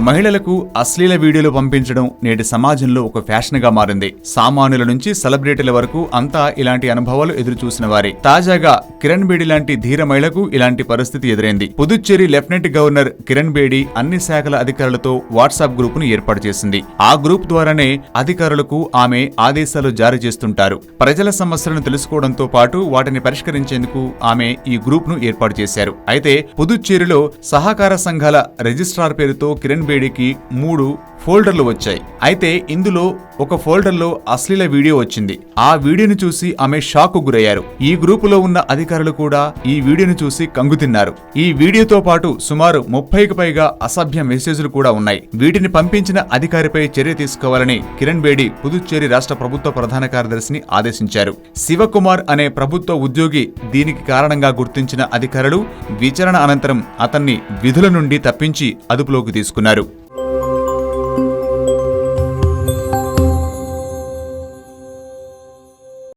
మహిళలకు అశ్లీల వీడియోలు పంపించడం నేటి సమాజంలో ఒక ఫ్యాషన్ గా మారింది. సామాన్యుల నుంచి సెలబ్రిటీల వరకు అంతా ఇలాంటి అనుభవాలు ఎదురు చూసిన వారే. తాజాగా కిరణ్ బేడి లాంటి ధీర మహిళకు ఇలాంటి పరిస్థితి ఎదురైంది. పుదుచ్చేరి లెఫ్టినెంట్ గవర్నర్ కిరణ్ బేడి అన్ని శాఖల అధికారులతో వాట్సాప్ గ్రూప్ ను ఏర్పాటు చేసింది. ఆ గ్రూప్ ద్వారానే అధికారులకు ఆమె ఆదేశాలు జారీ చేస్తుంటారు. ప్రజల సమస్యలను తెలుసుకోవడంతో పాటు వాటిని పరిష్కరించేందుకు ఆమె ఈ గ్రూప్ ను ఏర్పాటు చేశారు. అయితే పుదుచ్చేరిలో సహకార సంఘాల రిజిస్ట్రార్ పేరుతో కిరణ్ బేడికి 3 ఫోల్డర్లు వచ్చాయి. అయితే ఇందులో ఒక ఫోల్డర్లో అశ్లీల వీడియో వచ్చింది. ఆ వీడియోను చూసి ఆమె షాక్ కు గురయ్యారు. ఈ గ్రూపులో ఉన్న అధికారులు కూడా ఈ వీడియోను చూసి కంగుతిన్నారు. ఈ వీడియోతో పాటు సుమారు 30కి పైగా అసభ్య మెసేజ్లు కూడా ఉన్నాయి. వీటిని పంపించిన అధికారిపై చర్య తీసుకోవాలని కిరణ్ బేడి పుదుచ్చేరి రాష్ట్ర ప్రభుత్వ ప్రధాన కార్యదర్శిని ఆదేశించారు. శివకుమార్ అనే ప్రభుత్వ ఉద్యోగి దీనికి కారణంగా గుర్తించిన అధికారులు విచారణ అనంతరం అతన్ని విధుల నుండి తప్పించి అదుపులోకి తీసుకున్నారు.